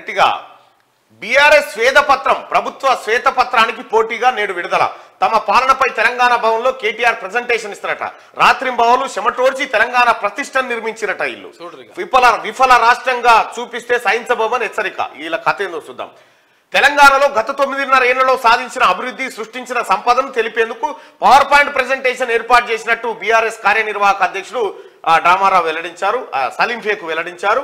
గట్టిగా బీఆర్ఎస్ శ్వేతపత్రం ప్రభుత్వ శ్వేతపత్రానికి పోటీగా నేడు విడుదల. తమ పాలనపై తెలంగాణ భవన్లో కేటీఆర్ ప్రెజెంటేషన్ ఇస్తారట. రాత్రింబవలు చెమటోడ్చి తెలంగాణ ప్రతిష్టను నిర్మించిరట. ఇల్లు విఫల రాష్ట్రంగా చూపిస్తే సహించబోమని హెచ్చరిక. వీళ్ళ కథ ఏందో చూద్దాం. తెలంగాణలో గత 9.5 ఏళ్లలో సాధించిన అభివృద్ధి, సృష్టించిన సంపదను తెలిపేందుకు పవర్ పాయింట్ ప్రెజెంటేషన్ ఏర్పాటు చేసినట్టు బీఆర్ఎస్ కార్యనిర్వాహక అధ్యక్షుడు డామారావు వెల్లడించారు. సలీం ఫేకు వెల్లడించారు.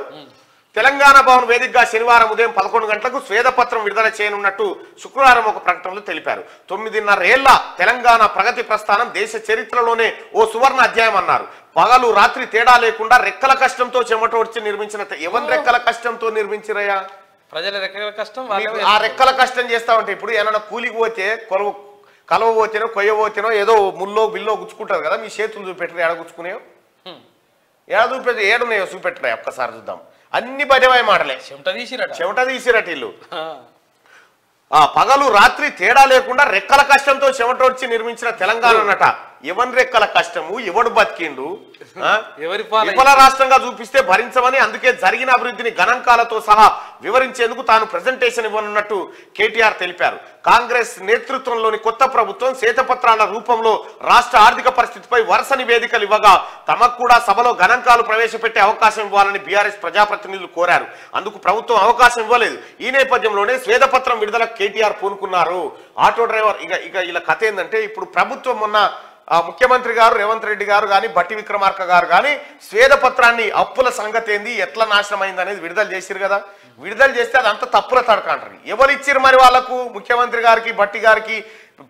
తెలంగాణ భవన్ వేదికగా శనివారం ఉదయం 11 గంటలకు శ్వేతపత్రం విడుదల చేయనున్నట్టు శుక్రవారం ఒక ప్రకటనలో తెలిపారు. 9.5 ఏళ్ల తెలంగాణ ప్రగతి ప్రస్థానం దేశ చరిత్రలోనే ఓ సువర్ణ అధ్యాయం అన్నారు. పగలు రాత్రి తేడా లేకుండా రెక్కల కష్టంతో చెమటోడ్చి నిర్మించిన ఎవరి రెక్కల కష్టంతో నిర్మించిరయ్యా? ప్రజల రెక్కల కష్టం. ఆ రెక్కల కష్టం చేస్తా ఉంటే ఇప్పుడు ఏమైనా కూలికి పోతే కలవ పోతేనో కొయ్య పోతేనో ఏదో ముల్లో బిల్లో గుచ్చుకుంటారు కదా, మీ చేతులు చూపెట్టరు. ఏడ గుచ్చుకునేయో ఏడ చూపెట్టి ఏడున్నాయో చూపెట్టరా ఒక్కసారి చూద్దాం. అన్ని బజవాయి మాటలే. చెమట తీసిరట ఇల్లు. పగలు రాత్రి తేడా లేకుండా రెక్కల కష్టంతో చెమటోడ్చి నిర్మించిన తెలంగాణ అన్నట. ఎవరి రెక్కల కష్టము, ఎవడు బతికిండు, విఫల రాష్ట్రంగా చూపిస్తే భరించమని, అందుకే జరిగిన అభివృద్ధిని గణాంకాలతో సహా వివరించేందుకు తాను ప్రెజెంటేషన్ ఇవ్వనున్నట్టు కేటీఆర్ తెలిపారు. కాంగ్రెస్ నేతృత్వంలోని కొత్త ప్రభుత్వం శ్వేతపత్రాల రూపంలో రాష్ట్ర ఆర్థిక పరిస్థితిపై వరుస నివేదికలు ఇవ్వగా తమకు కూడా సభలో గణాంకాలు ప్రవేశపెట్టే అవకాశం ఇవ్వాలని బీఆర్ఎస్ ప్రజాప్రతినిధులు కోరారు. అందుకు ప్రభుత్వం అవకాశం ఇవ్వలేదు. ఈ నేపథ్యంలోనే శ్వేతపత్రం విడుదలకు కేటీఆర్ పూనుకున్నారు. ఆటో డ్రైవర్ ఇక ఇలా కథ ఏంటంటే, ఇప్పుడు ప్రభుత్వం మొన్న ముఖ్యమంత్రి గారు రేవంత్ రెడ్డి గారు కానీ బట్టి విక్రమార్క గారు కానీ శ్వేతపత్రాన్ని అప్పుల సంగతి ఏంది, ఎట్లా నాశనం అయింది అనేది విడుదల చేసిరు కదా. విడుదల చేస్తే అది అంత తప్పుల తడక అంటారు. ఎవరు ఇచ్చిరు మరి వాళ్ళకు? ముఖ్యమంత్రి గారికి బట్టి గారికి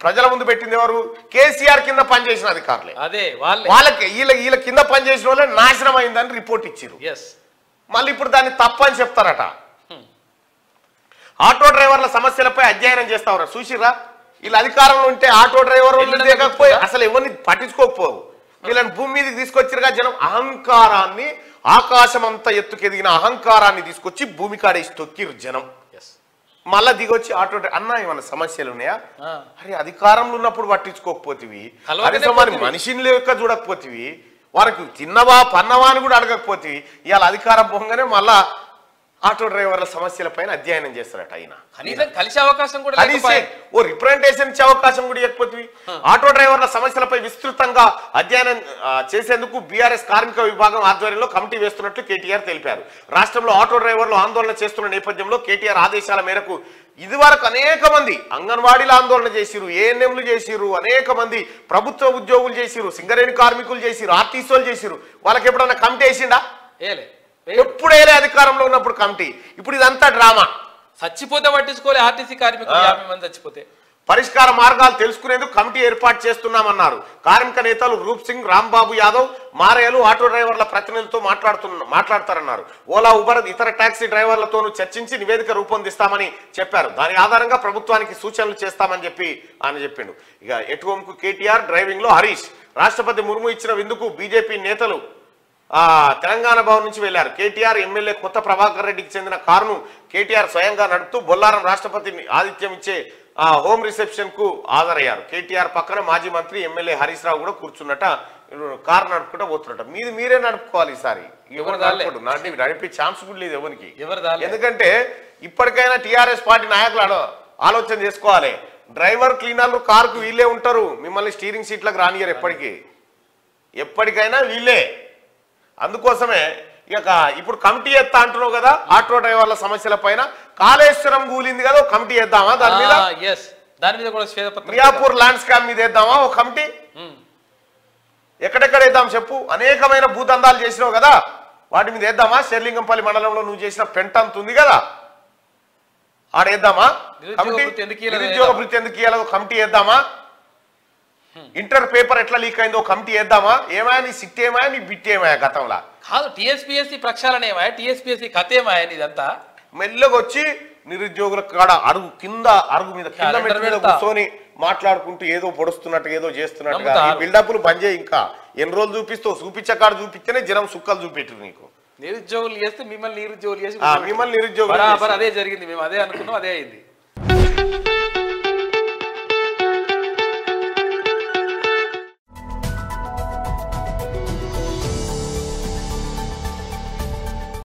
ప్రజల ముందు పెట్టింది ఎవరు? కేసీఆర్ కింద పనిచేసిన అధికారులే. అదే వాళ్ళకి వీళ్ళ కింద పనిచేసిన వాళ్ళే నాశనం అయిందని రిపోర్ట్ ఇచ్చిరు. మళ్ళీ ఇప్పుడు దాన్ని తప్పని చెప్తారట. ఆటో డ్రైవర్ల సమస్యలపై అధ్యయనం చేస్తావరా చూసిరా? వీళ్ళు అధికారంలో ఉంటే ఆటో డ్రైవర్ లేకపోయి అసలు ఎవరిని పట్టించుకోకపోవు. వీళ్ళని భూమి మీదకి తీసుకొచ్చిరుగా జనం. అహంకారాన్ని, ఆకాశం అంతా ఎత్తుకెదిగిన అహంకారాన్ని తీసుకొచ్చి భూమి కాడేసి తొక్కిరు జనం. మళ్ళా దిగొచ్చి ఆటో అన్నా ఏమన్నా సమస్యలు ఉన్నాయా? అరే అధికారంలో ఉన్నప్పుడు పట్టించుకోకపోతేవి, మరి మనిషిని లేక చూడకపోతేవి, వారికి తిన్నవా పన్నవా అని కూడా అడగకపోతేవి, ఇవాళ అధికారం పోగానే మళ్ళా ఆటో డ్రైవర్ల సమస్యల పైన అధ్యయనం చేస్తారట. ఆయన కలిసే అవకాశం కూడా ఓ రిప్రజెంటేషన్ ఇచ్చే అవకాశం కూడా ఇవ్వకపోతే ఆటో డ్రైవర్ల సమస్యలపై విస్తృతంగా అధ్యయనం చేసేందుకు బీఆర్ఎస్ కార్మిక విభాగం ఆధ్వర్యంలో కమిటీ వేస్తున్నట్లు కేటీఆర్ తెలిపారు. రాష్ట్రంలో ఆటో డ్రైవర్లు ఆందోళన చేస్తున్న నేపథ్యంలో కేటీఆర్ ఆదేశాల మేరకు ఇదివరకు అనేక మంది అంగన్వాడీలు ఆందోళన చేసిరు, ఏఎన్ఎంలు చేసిరు, అనేక మంది ప్రభుత్వ ఉద్యోగులు చేసిరు, సింగరేణి కార్మికులు చేసిరు, ఆర్టీసీలు చేసిరు. వాళ్ళకి ఎప్పుడన్నా కమిటీ వేసిండా? ఎప్పుడైనా అధికారంలో ఉన్నప్పుడు కమిటీ. ఇప్పుడు ఇదంతా డ్రామా. చచ్చిపోతే పట్టించుకోలే. ఆర్టీసీ కార్మికులు 50 మంది చచ్చిపోతే పరిష్కార మార్గాలు తెలుసుకునేందుకు కమిటీ ఏర్పాటు చేస్తున్నామన్నారు. కార్మిక నేతలు రూప్ సింగ్, రాంబాబు యాదవ్, మారేలు ఆటో డ్రైవర్ల ప్రతినిధులతో మాట్లాడతారన్నారు. ఓలా, ఉబర్, ఇతర టాక్సీ డ్రైవర్లతోనూ చర్చించి నివేదిక రూపొందిస్తామని చెప్పారు. దాని ఆధారంగా ప్రభుత్వానికి సూచనలు చేస్తామని చెప్పి ఆయన చెప్పిండు. ఇక ఎటు హోంకు కేటీఆర్, డ్రైవింగ్ లో హరీష్. రాష్ట్రపతి ముర్ము ఇచ్చిన విందుకు బీజేపీ నేతలు తెలంగాణ భవన్ నుంచి వెళ్లారు. కేటీఆర్ ఎమ్మెల్యే కొత్త ప్రభాకర్ రెడ్డికి చెందిన కారును కేటీఆర్ స్వయంగా నడుపుతూ బొల్లారం రాష్ట్రపతి ఆతిథ్యం ఇచ్చే హోమ్ రిసెప్షన్ కు హాజరయ్యారు. కేటీఆర్ పక్కన మాజీ మంత్రి ఎమ్మెల్యే హరీష్ రావు కూడా కూర్చున్నట. కారు నడుపుకుంటా పోతున్నట. మీరే నడుపుకోవాలి ఈసారి. ఎవరు నడిపే ఛాన్స్ కూడా లేదు ఎవరికి. ఎందుకంటే ఇప్పటికైనా టీఆర్ఎస్ పార్టీ నాయకులు ఆలోచన చేసుకోవాలి. డ్రైవర్, క్లీనర్లు కారుకు వీళ్ళే ఉంటారు. మిమ్మల్ని స్టీరింగ్ సీట్లకు రానియరు. ఎప్పటికైనా వీళ్ళే. అందుకోసమే ఇక ఇప్పుడు కమిటీ ఎత్తా అంటున్నావు కదా ఆటో డ్రైవర్ల సమస్యల పైన. కాళేశ్వరం కూలింది కదా, ఒక కమిటీ వేద్దామా? దాని మీద కూడా మియాపూర్ ల్యాండ్ స్కామ్ మీద వేద్దామా ఒక కమిటీ? ఎక్కడెక్కడ వేద్దాం చెప్పు? అనేకమైన భూదందాలు చేసినావు కదా, వాటి మీద వేద్దామా? శేర్లింగంపల్లి మండలంలో నువ్వు చేసిన పెంట అంత ఉంది కదా, ఆడేద్దామా కమిటీ? నిరుద్యోగ వృత్తి ఎందుకు ఇవ్వాలో కమిటీ వేద్దామా? ఇంటర్ పేపర్ ఎట్లా లీక్ అయిందో కమిటీ వేద్దామా? ఏమాయా నీ సిట్ ఏమాయా, నీ బిట్ ఏమాయా? గతంలో కాదు టీఎస్పీఎస్సీ ప్రక్షాళన ఏమాయా, టీఎస్పీఎస్సీ కథ ఏమాయా? ఇదంతా మెల్లగా వచ్చి నిరుద్యోగుల కాడ అరుగు మీద కూర్చొని మాట్లాడుకుంటూ ఏదో పొడుస్తున్నట్టు ఏదో చేస్తున్నట్టుగా బిల్డప్లు బంద్ చేయి. ఇంకా ఎన్ని రోజులు చూపిస్తావు? చూపించే కాడ చూపిస్తేనే జనం సుక్కలు చూపెట్టు. నీకు నిరుద్యోగులు చేస్తే మిమ్మల్ని నిరుద్యోగులు చేసి నిరుద్యోగులు అదే జరిగింది. మేము అదే అనుకున్నాం, అదే అయింది.